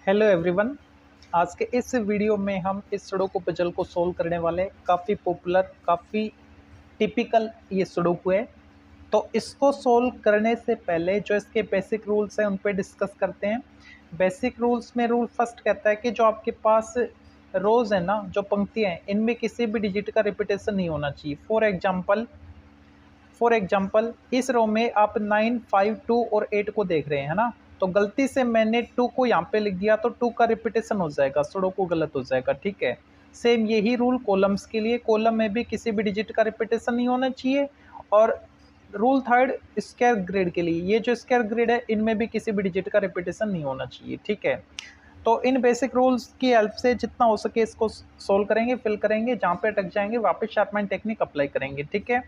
Hello everyone. आज के इस वीडियो में हम इस सुडोकू पजल को सोल्व करने वाले काफ़ी पॉपुलर काफ़ी टिपिकल ये सुडोकू है। तो इसको सोल्व करने से पहले जो इसके बेसिक रूल्स हैं उन पे डिस्कस करते हैं। बेसिक रूल्स में रूल फर्स्ट कहता है कि जो आपके पास रोज़ है ना, जो पंक्तियाँ हैं, इनमें किसी भी डिजिट का रिपीटेशन नहीं होना चाहिए। फॉर एग्जाम्पल इस रो में आप 9, 5, 2 और 8 को देख रहे हैं ना, तो गलती से मैंने 2 को यहाँ पे लिख दिया तो 2 का रिपीटेशन हो जाएगा, सुडोकू गलत हो जाएगा। ठीक है, सेम यही रूल कॉलम्स के लिए, कॉलम में भी किसी भी डिजिट का रिपीटेशन नहीं होना चाहिए। और रूल थर्ड स्क्वायर ग्रिड के लिए, ये जो स्क्वायर ग्रिड है इनमें भी किसी भी डिजिट का रिपीटेशन नहीं होना चाहिए। ठीक है, तो इन बेसिक रूल्स की हेल्प से जितना हो सके इसको सोल्व करेंगे, फिल करेंगे, जहाँ पे अटक जाएंगे वापस शार्पमैन टेक्निक अप्लाई करेंगे। ठीक है,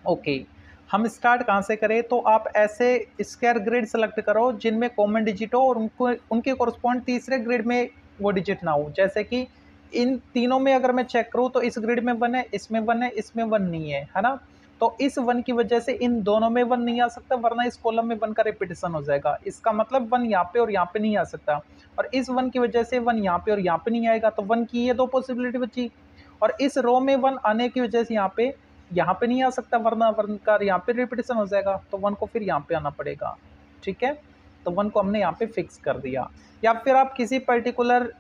ओके। हम स्टार्ट कहाँ से करें, तो आप ऐसे स्क्वायर ग्रिड सेलेक्ट करो जिनमें कॉमन डिजिट हो और उनको उनके कोरस्पॉन्ड तीसरे ग्रिड में वो डिजिट ना हो। जैसे कि इन तीनों में अगर मैं चेक करूँ तो इस ग्रिड में 1 है, इसमें 1 है, इसमें 1 नहीं है ना। तो इस 1 की वजह से इन दोनों में 1 नहीं आ सकता, वरना इस कॉलम में 1 का रिपीटेशन हो जाएगा। इसका मतलब 1 यहाँ पे और यहाँ पे नहीं आ सकता, और इस 1 की वजह से 1 यहाँ पे और यहाँ पे नहीं आएगा, तो 1 की ये दो पॉसिबिलिटी बची। और इस रो में 1 आने की वजह से यहाँ पे नहीं आ सकता, वरना 1 का यहाँ पे रिपीटेशन हो जाएगा, तो 1 को फिर यहाँ पे आना पड़ेगा। ठीक है, तो 1 को हमने यहाँ पे फिक्स कर दिया। या फिर आप किसी पर्टिकुलर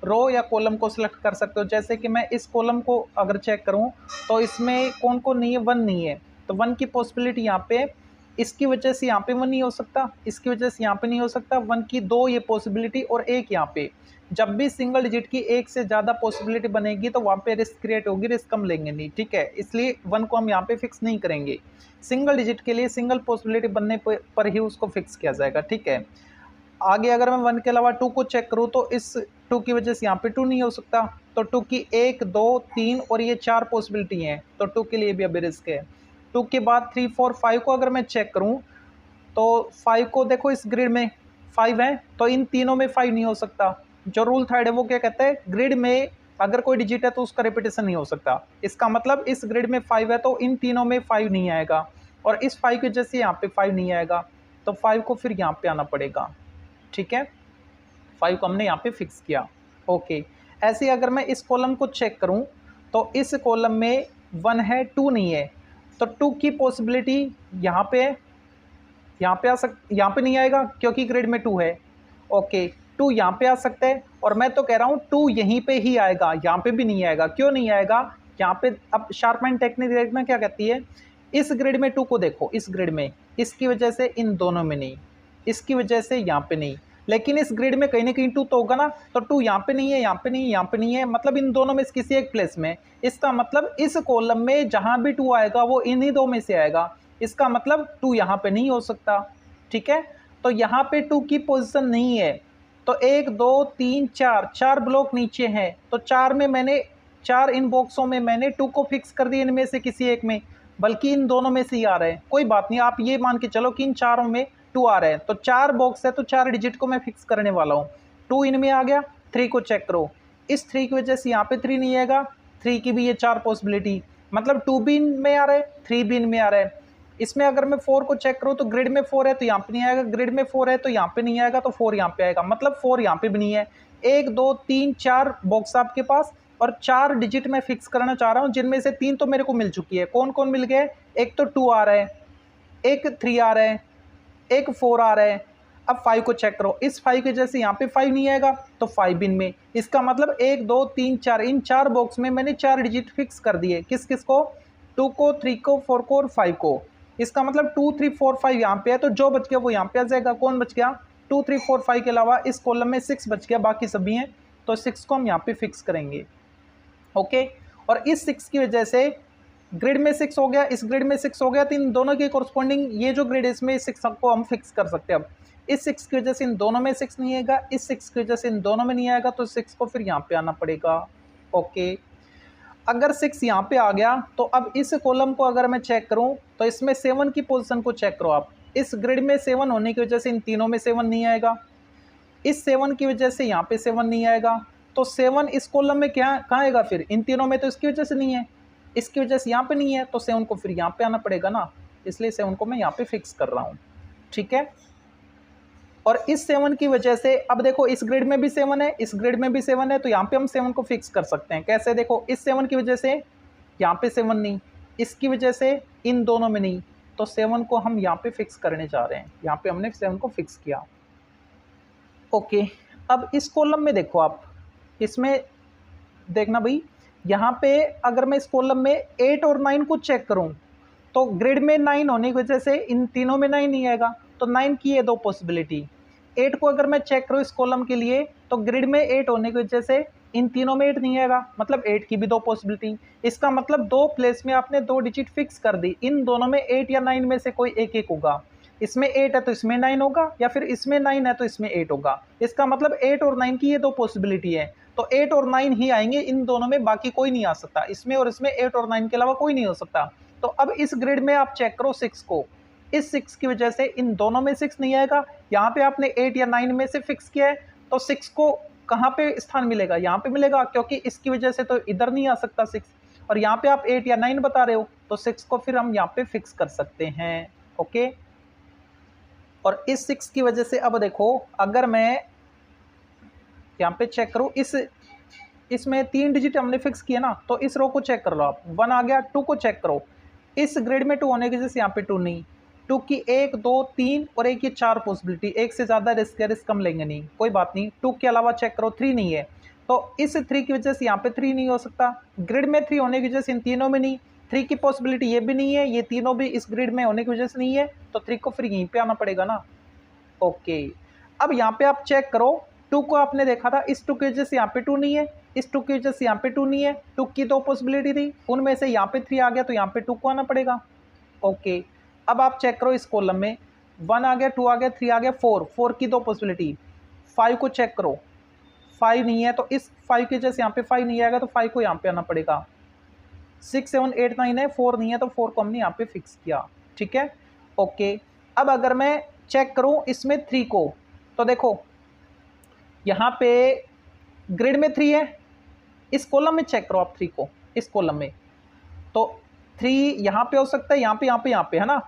रो या कॉलम को सिलेक्ट कर सकते हो। जैसे कि मैं इस कॉलम को अगर चेक करूं तो इसमें कौन कौन नहीं है, 1 नहीं है, तो 1 की पॉसिबिलिटी यहाँ पे, इसकी वजह से यहाँ पे 1 नहीं हो सकता, इसकी वजह से यहाँ पे नहीं हो सकता, 1 की 2 ये पॉसिबिलिटी और 1 यहाँ पे। जब भी सिंगल डिजिट की 1 से ज़्यादा पॉसिबिलिटी बनेगी तो वहाँ पे रिस्क क्रिएट होगी, रिस्क हम लेंगे नहीं। ठीक है, इसलिए 1 को हम यहाँ पे फिक्स नहीं करेंगे। सिंगल डिजिट के लिए सिंगल पॉसिबिलिटी बनने पर ही उसको फिक्स किया जाएगा। ठीक है, आगे अगर मैं 1 के अलावा 2 को चेक करूँ तो इस 2 की वजह से यहाँ पे 2 नहीं हो सकता, तो 2 की 1, 2, 3 और ये 4 पॉसिबिलिटी हैं, तो 2 के लिए भी अभी रिस्क है। 2 के बाद 3, 4, 5 को अगर मैं चेक करूँ तो 5 को देखो इस ग्रिड में 5 है, तो इन तीनों में 5 नहीं हो सकता। जो रूल थर्ड है वो क्या कहता है, ग्रिड में अगर कोई डिजिट है तो उसका रिपीटेशन नहीं हो सकता। इसका मतलब इस ग्रिड में 5 है तो इन तीनों में 5 नहीं आएगा, और इस 5 की वजह से यहाँ पे 5 नहीं आएगा, तो 5 को फिर यहाँ पे आना पड़ेगा। ठीक है, 5 को हमने यहाँ पे फिक्स किया। ओके, ऐसे अगर मैं इस कॉलम को चेक करूँ तो इस कॉलम में 1 है, 2 नहीं है, तो 2 की पॉसिबिलिटी यहाँ पे है, यहाँ पे नहीं आएगा क्योंकि ग्रिड में 2 है। ओके, 2 यहाँ पे आ सकता है, और मैं तो कह रहा हूँ 2 यहीं पे ही आएगा, यहाँ पे भी नहीं आएगा। क्यों नहीं आएगा यहाँ पे, अब शार्पमैन टेक्निक में क्या कहती है, इस ग्रिड में 2 को देखो, इस ग्रिड में, इसकी वजह से इन दोनों में नहीं, इसकी वजह से यहाँ पे नहीं, लेकिन इस ग्रिड में कहीं ना कहीं 2 तो होगा ना, तो 2 यहाँ पे नहीं है, यहाँ पे नहीं है, यहाँ पे नहीं है, मतलब इन दोनों में से किसी एक प्लेस में। इसका मतलब इस कॉलम में जहां भी 2 आएगा वो इन्हीं दो में से आएगा, इसका मतलब 2 यहाँ पे नहीं हो सकता। ठीक है, तो यहाँ पे 2 की पोजीशन नहीं है, तो 1, 2, 3, 4 ब्लॉक नीचे हैं, तो 4 में मैंने 4 इन बॉक्सों में मैंने 2 को फिक्स कर दिया, इनमें से किसी एक में, बल्कि इन दोनों में से ही आ रहे हैं। कोई बात नहीं, आप ये मान के चलो कि इन चारों में 2 आ रहे हैं, तो 4 बॉक्स है तो 4 डिजिट को मैं फिक्स करने वाला हूँ। 2 इनमें आ गया, 3 को चेक करो, इस 3 की वजह से यहाँ पे 3 नहीं आएगा, 3 की भी ये 4 पॉसिबिलिटी, मतलब 2 भी इनमें आ रहा है, 3 भी इनमें आ रहा है। इसमें अगर मैं 4 को चेक करूँ तो ग्रिड में 4 है तो यहाँ पे नहीं आएगा, ग्रिड में 4 है तो यहाँ पे नहीं आएगा, तो 4 यहाँ पे आएगा, मतलब 4 यहाँ पे भी नहीं है। 1, 2, 3, 4 बॉक्स आपके पास, और 4 डिजिट मैं फिक्स करना चाह रहा हूँ, जिनमें से 3 तो मेरे को मिल चुकी है। कौन कौन मिल गए, एक तो 2 आ रहा है, एक 3 आ रहा है, एक 4 आ रहा है। अब 5 को चेक करो, इस 5 की वजह से यहाँ पे 5 नहीं आएगा, तो 5 इनमें, इसका मतलब 1, 2, 3, 4 इन 4 बॉक्स में मैंने 4 डिजिट फिक्स कर दिए। किस किस को, 2 को, 3 को, 4 को और 5 को। इसका मतलब 2, 3, 4, 5 यहाँ पे है, तो जो बच गया वो यहाँ पे आ जाएगा। कौन बच गया, 2, 3, 4, 5 के अलावा इस कॉलम में 6 बच गया, बाकी सभी हैं, तो 6 को हम यहाँ पे फिक्स करेंगे। ओके, और इस 6 की वजह से ग्रिड में 6 हो गया, इस ग्रिड में 6 हो गया, तो इन दोनों के कोरस्पॉन्डिंग ये जो ग्रिड है इसमें 6 को हम फिक्स कर सकते हैं। अब इस 6 की वजह से इन दोनों में 6 नहीं आएगा, इस 6 की वजह से इन दोनों में नहीं आएगा, तो 6 को फिर यहाँ पे आना पड़ेगा। ओके, अगर 6 यहाँ पे आ गया तो अब इस कॉलम को अगर मैं चेक करूँ तो इसमें 7 की पोजीशन को चेक करो आप। इस ग्रिड में 7 होने की वजह से इन तीनों में 7 नहीं आएगा, इस 7 की वजह से यहाँ पे 7 नहीं आएगा, तो 7 इस कॉलम में क्या कहाँ आएगा फिर, इन तीनों में, तो इसकी वजह से नहीं है, इसकी वजह से यहाँ पे नहीं है, तो 7 को फिर यहाँ पे आना पड़ेगा ना, इसलिए 7 को मैं यहाँ पे फिक्स कर रहा हूँ। ठीक है, और इस 7 की वजह से अब देखो इस ग्रिड में भी 7 है, इस ग्रिड में भी 7 है, तो यहाँ पे हम 7 को फिक्स कर सकते हैं। कैसे? देखो इस 7 की वजह से यहाँ पे 7 नहीं, इसकी वजह से इन दोनों में नहीं, तो 7 को हम यहाँ पे फिक्स करने जा रहे हैं। यहाँ पे हमने 7 को फिक्स किया। ओके, अब इस कॉलम में देखो आप, इसमें देखना भाई, यहाँ पे अगर मैं इस कॉलम में 8 और 9 को चेक करूँ तो ग्रिड में 9 होने की वजह से इन तीनों में 9 नहीं आएगा, तो 9 की ये दो पॉसिबिलिटी। 8 को अगर मैं चेक करूँ इस कॉलम के लिए तो ग्रिड में 8 होने की वजह से इन तीनों में 8 नहीं आएगा, मतलब 8 की भी दो पॉसिबिलिटी। इसका मतलब दो प्लेस में आपने दो डिजिट फिक्स कर दी, इन दोनों में 8 या 9 में से कोई एक एक होगा। इसमें 8 है तो इसमें 9 होगा, या फिर इसमें 9 है तो इसमें 8 होगा। इसका मतलब 8 और 9 की ये दो पॉसिबिलिटी है, तो 8 और 9 ही आएंगे इन दोनों में, बाकी कोई नहीं आ सकता। इसमें और इसमें 8 और 9 के अलावा कोई नहीं हो सकता। तो अब इस ग्रिड में आप चेक करो 6 को, इस 6 की वजह से इन दोनों में 6 नहीं आएगा। यहाँ पे आपने 8 या 9 में से फिक्स किया है, तो 6 को कहाँ पे स्थान मिलेगा? यहाँ पे मिलेगा, क्योंकि इसकी वजह से तो इधर नहीं आ सकता 6, और यहाँ पे आप 8 या 9 बता रहे हो, तो 6 को फिर हम यहाँ पे फिक्स कर सकते हैं। ओके, और इस 6 की वजह से अब देखो, अगर मैं यहाँ पे चेक करूँ, इसमें 3 डिजिट हमने फिक्स किया ना, तो इस रो को चेक कर लो आप, 1 आ गया। 2 को चेक करो, इस ग्रिड में 2 होने की वजह से यहाँ पे 2 नहीं, 2 की 1 2 3 और एक ये 4 पॉसिबिलिटी, एक से ज़्यादा रिस्क है, रिस्क हम लेंगे नहीं, कोई बात नहीं। 2 के अलावा चेक करो 3 नहीं है, तो इस 3 की वजह से यहाँ पे 3 नहीं हो सकता। ग्रिड में 3 होने की वजह से इन तीनों में नहीं, 3 की पॉसिबिलिटी ये भी नहीं है, ये तीनों भी इस ग्रिड में होने की वजह से नहीं है, तो 3 को फिर यहीं पे आना पड़ेगा ना। ओके, अब यहाँ पे आप चेक करो, 2 को आपने देखा था, इस 2 की वजह से यहाँ पे 2 नहीं है, इस 2 की वजह से यहाँ पे 2 नहीं है। 2 की दो पॉसिबिलिटी थी, उनमें से यहाँ पे 3 आ गया, तो यहाँ पे 2 को आना पड़ेगा। ओके, अब आप चेक करो इस कॉलम में 1 आ गया, 2 आ गया, 3 आ गया, 4 की दो पॉसिबिलिटी। 5 को चेक करो, 5 नहीं है, तो इस 5 की वजह से यहाँ पे 5 नहीं आएगा, तो 5 को यहाँ पे आना पड़ेगा। 6 7 8 9 है, 4 नहीं है, तो 4 को हमने यहाँ पे फिक्स किया। ठीक है, ओके। अब अगर मैं चेक करूं इसमें 3 को, तो देखो यहाँ पे ग्रिड में 3 है, इस कॉलम में चेक करो आप 3 को, इस कॉलम में, तो 3 यहाँ पे हो सकता है, यहाँ पे यहाँ पे यहाँ पे, है ना।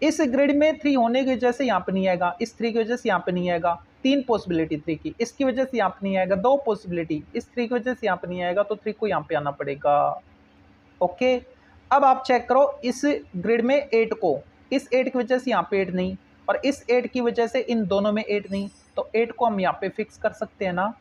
इस ग्रिड में 3 होने की वजह से यहाँ पे नहीं आएगा, इस 3 की वजह से यहाँ पे नहीं आएगा, 3 पॉसिबिलिटी 3 की, इसकी वजह से यहाँ पे नहीं आएगा, 2 पॉसिबिलिटी, इस 3 की वजह से यहाँ पे नहीं आएगा, तो 3 को यहाँ पे आना पड़ेगा। ओके, अब आप चेक करो इस ग्रिड में 8 को, इस 8 की वजह से यहाँ पे 8 नहीं, और इस 8 की वजह से इन दोनों में 8 नहीं, तो 8 को हम यहाँ पे फिक्स कर सकते हैं ना।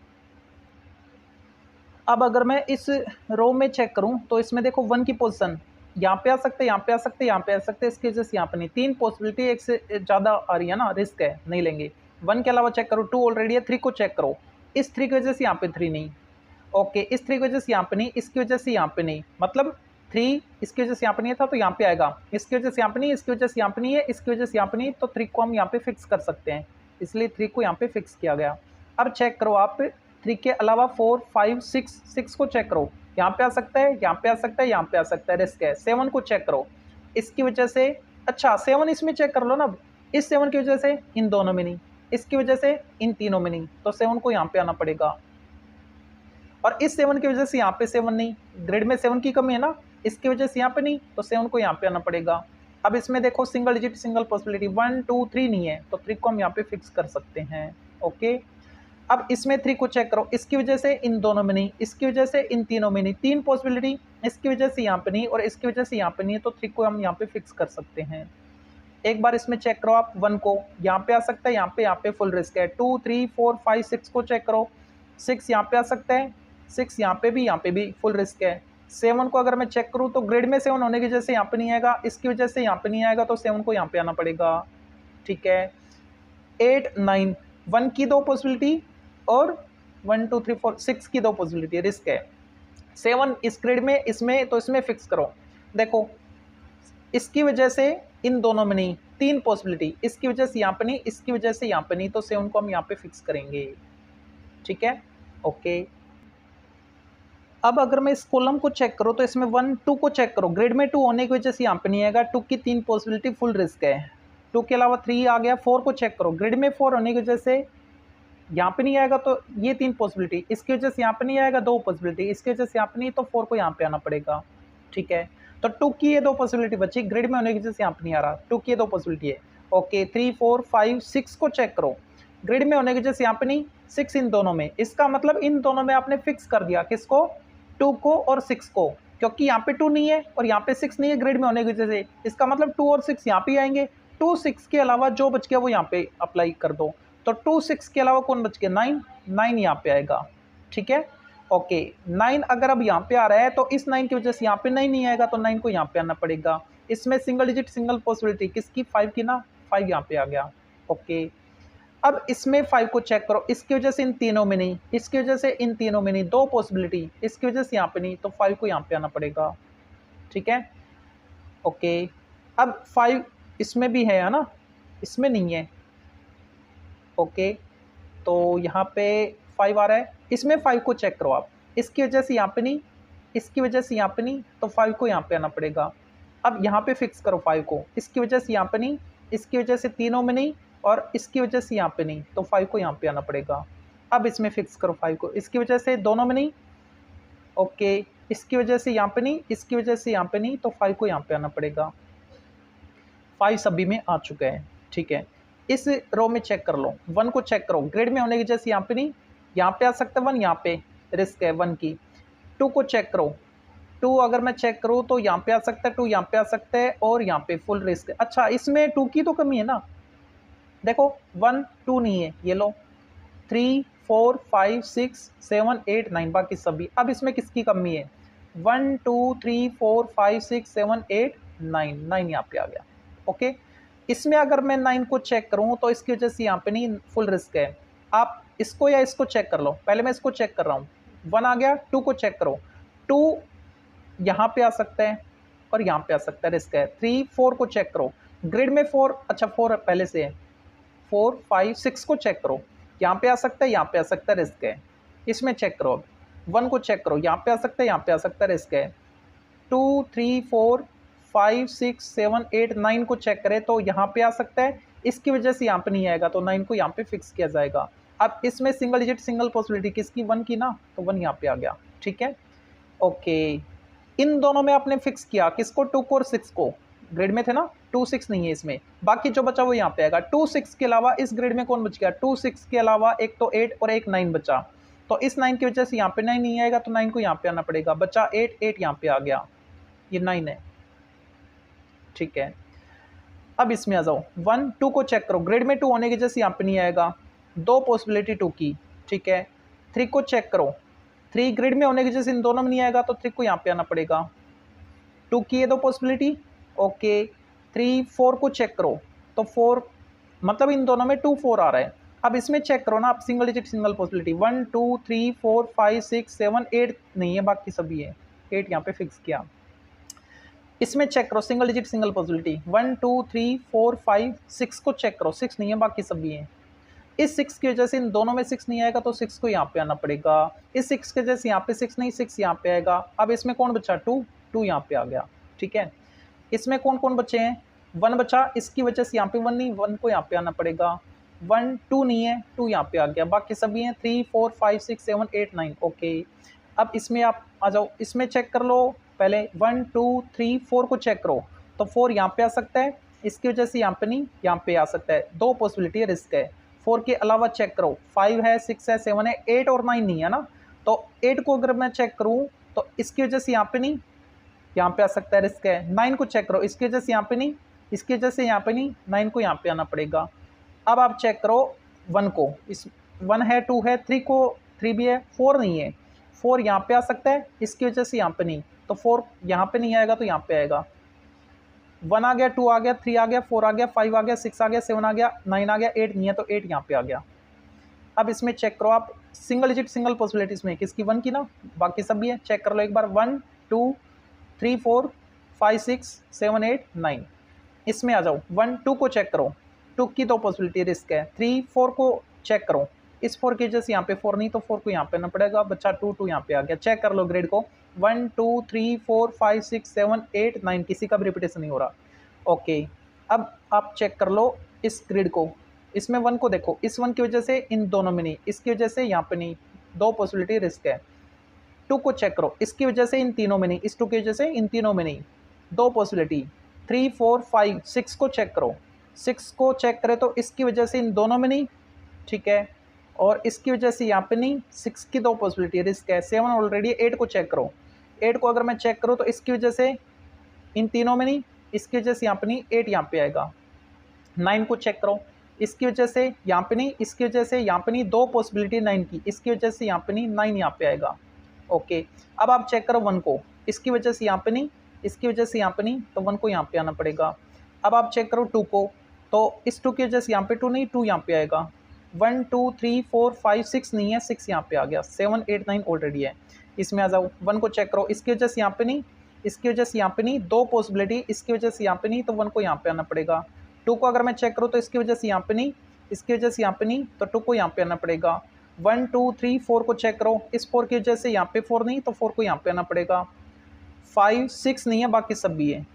अब अगर मैं इस रो में चेक करूं तो इसमें देखो 1 की पोजीशन यहाँ पे आ सकते हैं, यहाँ पे आ सकते हैं, यहाँ पे आ सकते हैं, इसकी वजह से यहाँ पे नहीं, 3 पॉसिबिलिटी, एक से ज़्यादा आ रही है ना, रिस्क है, नहीं लेंगे। 1 के अलावा चेक करो, 2 ऑलरेडी है, 3 को चेक करो, इस 3 की वजह से यहाँ पे 3 नहीं। ओके, इस 3 की वजह से यहाँ पे नहीं, इसकी वजह से यहाँ पे नहीं, मतलब 3 इसकी वजह से यहाँ पे नहीं था, तो यहाँ पे आएगा, इसकी वजह से यहाँ पे नहीं, इसकी वजह से यहाँ पे नहीं है, इसकी वजह से यहाँ पे नहीं, तो 3 को हम यहाँ पे फिक्स कर सकते हैं, इसलिए 3 को यहाँ पे फिक्स किया गया। अब चेक करो आप 3 के अलावा 4 5 6 को चेक करो, यहाँ पे आ सकता है, यहाँ पे आ सकता है, यहाँ पे आ सकता है, रिस्क है। 7 को चेक करो, इसकी वजह से, अच्छा 7 इसमें चेक कर लो ना, इस 7 की वजह से इन दोनों में नहीं, इसकी वजह से इन तीनों में नहीं, तो 7 को यहाँ पे आना पड़ेगा। और इस 7 की वजह से यहाँ पे 7 नहीं, ग्रिड में 7 की कमी है ना, इसकी वजह से यहाँ पे नहीं, तो 7 को यहाँ पे आना पड़ेगा। अब इसमें देखो सिंगल डिजिट सिंगल पॉसिबिलिटी 1 2 3 नहीं है, तो 3 को हम यहाँ पे फिक्स कर सकते हैं। ओके, अब इसमें 3 को चेक करो, इसकी वजह से इन दोनों में नहीं, इसकी वजह से इन तीनों में नहीं, 3 पॉसिबिलिटी, इसकी वजह से यहाँ पे नहीं और इसकी वजह से यहाँ पे नहीं है, तो 3 को हम यहाँ पे फिक्स कर सकते हैं। एक बार इसमें चेक करो आप 1 को, यहाँ पे आ सकता है, यहाँ पे फुल रिस्क है। 2 3 4 5 6 को चेक करो, 6 यहाँ पे आ सकता है, 6 यहाँ पे भी फुल रिस्क है। 7 को अगर मैं चेक करूँ तो ग्रिड में 7 होने की वजह से यहाँ पे नहीं आएगा, इसकी वजह से यहाँ पे नहीं आएगा, तो 7 को यहाँ पे आना पड़ेगा। ठीक है, 8 9 1 की दो पॉसिबिलिटी और 1 2 3 4 6 की दो पॉसिबिलिटी, रिस्क है। 7 इस ग्रिड में, इसमें, तो इसमें फिक्स करो। देखो इसकी वजह से इन दोनों में नहीं, 3 पॉसिबिलिटी, इसकी वजह से यहाँ पे नहीं, इसकी वजह से यहाँ पे नहीं, तो 7 को हम यहाँ पे फिक्स करेंगे। ठीक है, ओके। अब अगर मैं इस कॉलम को चेक करूँ तो इसमें 1 2 को चेक करो, ग्रिड में 2 होने की वजह से यहाँ पे नहीं आएगा, 2 की 3 पॉसिबिलिटी, फुल रिस्क है। 2 के अलावा 3 आ गया। 4 को चेक करो, ग्रिड में 4 होने की वजह से यहाँ पे नहीं आएगा, तो ये 3 पॉसिबिलिटी, इसकी वजह से यहाँ पे नहीं आएगा, 2 पॉसिबिलिटी, इसकी वजह से यहाँ पे नहीं, तो 4 को यहाँ पे आना पड़ेगा। ठीक है, तो 2 की ये 2 पॉसिबिलिटी बची, ग्रिड में होने की वजह से यहाँ पे नहीं आ रहा, 2 की ये 2 पॉसिबिलिटी है। ओके, 3 4 5 6 को चेक करो, ग्रिड में होने की वजह से यहाँ पे नहीं, 6 इन दोनों में, इसका मतलब इन दोनों में आपने फिक्स कर दिया किसको, 2 को और 6 को, क्योंकि यहाँ पे 2 नहीं है और यहाँ पे 6 नहीं है ग्रिड में होने की वजह से, इसका मतलब 2 और 6 यहाँ पे आएंगे, 2 6 के अलावा जो बच गया वो यहाँ पे अप्लाई कर दो, तो 2 6 के अलावा कौन बच गया, 9, 9 यहाँ पे आएगा, ठीक है। ओके 9 अगर अब यहाँ पे आ रहा है तो इस 9 की वजह से यहाँ पे 9 नहीं आएगा, तो 9 को यहाँ पे आना पड़ेगा। इसमें सिंगल डिजिट सिंगल पॉसिबिलिटी किसकी, 5 की ना, 5 यहाँ पे आ गया। ओके अब इसमें 5 को चेक करो, इसकी वजह से इन तीनों में नहीं, इसकी वजह से इन तीनों में नहीं, दो पॉसिबिलिटी, इसकी वजह से यहाँ पे नहीं, तो 5 को यहाँ पे आना पड़ेगा, ठीक है। ओके अब 5 इसमें भी है ना, इसमें नहीं है। ओके तो यहाँ पे 5 आ रहा है, इसमें 5 को चेक करो आप, इसकी वजह से यहाँ पे नहीं, इसकी वजह से यहाँ पे नहीं, तो 5 को यहाँ पे आना पड़ेगा। अब यहाँ पे फिक्स करो 5 को, इसकी वजह से यहाँ पे नहीं, इसकी वजह से तीनों में नहीं, और इसकी वजह से यहाँ पे नहीं, तो 5 को यहाँ पे आना पड़ेगा। अब इसमें फिक्स करो 5 को, इसकी वजह से दोनों में नहीं, ओके इसकी वजह से यहाँ पे नहीं, इसकी वजह से यहाँ पे नहीं, तो 5 को यहाँ पे आना पड़ेगा। 5 सभी में आ चुका है, ठीक है। इस रो में चेक कर लो, 1 को चेक करो, ग्रिड में होने की वजह से यहाँ पे नहीं, यहाँ पे आ सकता है 1, यहाँ पे रिस्क है 1 की। 2 को चेक करो, 2 अगर मैं चेक करूँ तो यहाँ पे आ सकता है, 2 यहाँ पे आ सकता है, और यहाँ पे फुल रिस्क है। अच्छा इसमें 2 की तो कमी है ना, देखो 1 2 नहीं है, ये लो 3 4 5 6 7 8 9 बाकी सभी। अब इसमें किसकी कमी है, 1 2 3 4 5 6 7 8 9, 9 यहाँ पे आ गया। ओके इसमें अगर मैं 9 को चेक करूँ तो इसकी वजह से यहाँ पे नहीं, फुल रिस्क है। आप इसको या इसको चेक कर लो, पहले मैं इसको चेक कर रहा हूँ, 1 आ गया, 2 को चेक करो, 2 यहाँ पे आ सकता है और यहाँ पे आ सकता है, रिस्क है। 3 4 को चेक करो, ग्रिड में 4, अच्छा 4 पहले से है, 4 5 6 को चेक करो, यहाँ पे आ सकता है, यहाँ पे आ सकता है, रिस्क है। इसमें चेक करो, अब 1 को चेक करो, यहाँ पे आ सकता है, यहाँ पे आ सकता है, रिस्क है। 2 3 4 5 6 7 8 9 को चेक करें तो यहाँ पे आ सकता है, इसकी वजह से यहाँ पे नहीं आएगा, तो 9 को यहाँ पे फिक्स किया जाएगा। अब इसमें सिंगल डिजिट सिंगल पॉसिबिलिटी किसकी, 1 की ना, तो 1 यहाँ पे आ गया, ठीक है। ओके इन दोनों में आपने फिक्स किया किसको, 2 को और 6 को, ग्रिड में थे ना, 2 6 नहीं है इसमें, बाकी जो बचा वो यहाँ पे आएगा। 2 6 के अलावा इस ग्रिड में कौन बच गया, 2 6 के अलावा एक तो 8 और एक 9 बचा, तो इस 9 की वजह से यहाँ पे 9 नहीं आएगा, तो 9 को यहाँ पे आना पड़ेगा, बचा 8 8 यहाँ पे आ गया, ये 9 है, ठीक है। अब इसमें आ जाओ, 1 2 को चेक करो, ग्रिड में 2 होने की वजह से यहाँ पे नहीं आएगा, दो पॉसिबिलिटी 2 की, ठीक है। 3 को चेक करो, 3 ग्रिड में होने की वजह से इन दोनों में नहीं आएगा, तो 3 को यहाँ पे आना पड़ेगा, 2 की है दो पॉसिबिलिटी, ओके। 3 4 को चेक करो, तो 4 मतलब इन दोनों में 2 4 आ रहा है। अब इसमें चेक करो ना आप, सिंगल डिजिट सिंगल पॉसिबिलिटी, 1 2 3 4 5 6 7 8 नहीं है, बाकी सभी है, 8 यहाँ पे फिक्स किया। इसमें चेक करो सिंगल डिजिट सिंगल पॉसिबिलिटी, 1 2 3 4 5 6 को चेक करो, 6 नहीं है, बाकी सभी है। इस 6 की वजह से इन दोनों में 6 नहीं आएगा, तो 6 को यहाँ पे आना पड़ेगा। इस 6 की वजह से यहाँ पे 6 नहीं, 6 यहाँ पे आएगा। अब इसमें कौन बचा, 2 2 यहाँ पे आ गया, ठीक है। इसमें कौन कौन बचे हैं, 1 बचा, इसकी वजह से यहाँ पे 1 नहीं, 1 को यहाँ पे आना पड़ेगा। 1 2 नहीं है, 2 यहाँ पे आ गया, बाकी सभी हैं 3 4 5 6 7 8 9, ओके। अब इसमें आप आ जाओ, इसमें चेक कर लो पहले, 1 2 3 4 को चेक करो, तो 4 यहाँ पे आ सकता है, इसकी वजह से यहाँ पे नहीं, यहाँ पे आ सकता है, दो पॉसिबिलिटी है, रिस्क है। 4 के अलावा चेक करो, 5 है 6 है 7 है, 8 और 9 नहीं है ना, तो 8 को अगर मैं चेक करूँ तो इसकी वजह से यहाँ पे नहीं, यहाँ पे आ सकता है, रिस्क है। 9 को चेक करो, इसकी वजह से यहाँ पे नहीं, इसकी वजह से यहाँ पे नहीं, 9 को यहाँ पे आना पड़ेगा। अब आप चेक करो 1 को, इस 1 है 2 है, 3 को 3 भी है, 4 नहीं है, 4 यहाँ पे आ सकता है, इसकी वजह से यहाँ पे नहीं, तो 4 यहाँ पे नहीं आएगा, तो यहाँ पे आएगा। 1 आ गया, 2 आ गया, 3 आ गया, 4 आ गया, 5 आ गया, 6 आ गया, 7 आ गया, 9 आ गया, 8 नहीं है, तो 8 यहाँ पे आ गया। अब इसमें चेक करो आप, सिंगल डिजिट सिंगल पॉसिबिलिटीज में किसकी, 1 की ना, बाकी सभी है, चेक कर लो एक बार, 1 2 3 4 5 6 7 8 9। इसमें आ जाओ, 1 2 को चेक करो, 2 की दो पॉसिबिलिटी, रिस्क है। 3 4 को चेक करो, इस 4 की वजह से यहाँ पे 4 नहीं, तो 4 को यहाँ पे आना पड़ेगा, बच्चा 2 2 यहाँ पे आ गया। चेक कर लो ग्रेड को, 1 2 3 4 5 6 7 8 9, किसी का भी रिपीटेशन नहीं हो रहा, ओके। अब आप चेक कर लो इस ग्रिड को, इसमें 1 को देखो, इस 1 की वजह से इन दोनों में नहीं, इसकी वजह से यहाँ पे नहीं, दो पॉसिबिलिटी, रिस्क है। 2 को चेक करो, इसकी वजह से इन तीनों में नहीं, इस 2 की वजह से इन तीनों में नहीं, दो पॉसिबिलिटी। 3 4 5 6 को चेक करो, 6 को चेक करें तो इसकी वजह से इन दोनों में नहीं, ठीक है। और इसकी वजह से यहाँ पे नहीं, 6 की 2 पॉसिबिलिटी, रिस्क है, 7 ऑलरेडी, 8 को चेक करो, 8 को अगर मैं चेक करूँ तो इसकी वजह से इन तीनों में नहीं, इसकी वजह से यहाँ पे नहीं, 8 यहाँ पे आएगा। 9 को चेक करो, इसकी वजह से यहाँ पे नहीं, इसकी वजह से यहाँ पे नहीं, 2 पॉसिबिलिटी 9 की, इसकी वजह से यहाँ पे नहीं, 9 यहाँ पे आएगा। ओके, अब आप चेक करो 1 को, इसकी वजह से यहाँ पे नहीं, इसकी वजह से यहाँ पे नहीं, तो 1 को यहाँ पे आना पड़ेगा। अब आप चेक करो 2 को, तो इस 2 की वजह से यहाँ पे 2 नहीं, 2 यहाँ पे आएगा। 1 2 3 4 5 6 नहीं है, 6 यहाँ पे आ गया। 7 8 9 ऑलरेडी है, इसमें आ जाओ। 1 को चेक करो, इसकी वजह से यहाँ पे नहीं, इसकी वजह से यहाँ पे नहीं, 2 पॉसिबिलिटी, इसकी वजह से यहाँ पे नहीं, तो 1 को यहाँ पे आना पड़ेगा। 2 को अगर मैं चेक करूँ तो इसकी वजह से यहाँ पे नहीं, इसकी वजह से यहाँ पे नहीं, तो 2 को यहाँ पे आना पड़ेगा। 1 2 3 4 को चेक करो, इस 4 की वजह से यहाँ पे 4 नहीं, तो 4 को यहाँ पे आना पड़ेगा। 5 6 नहीं है, बाकी सब भी है।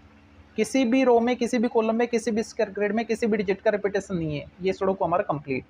किसी भी रो में, किसी भी कॉलम में, किसी भी स्क्वायर ग्रेड में किसी भी डिजिट का रिपीटेशन नहीं है। ये सुडोकू हमारा कंप्लीट।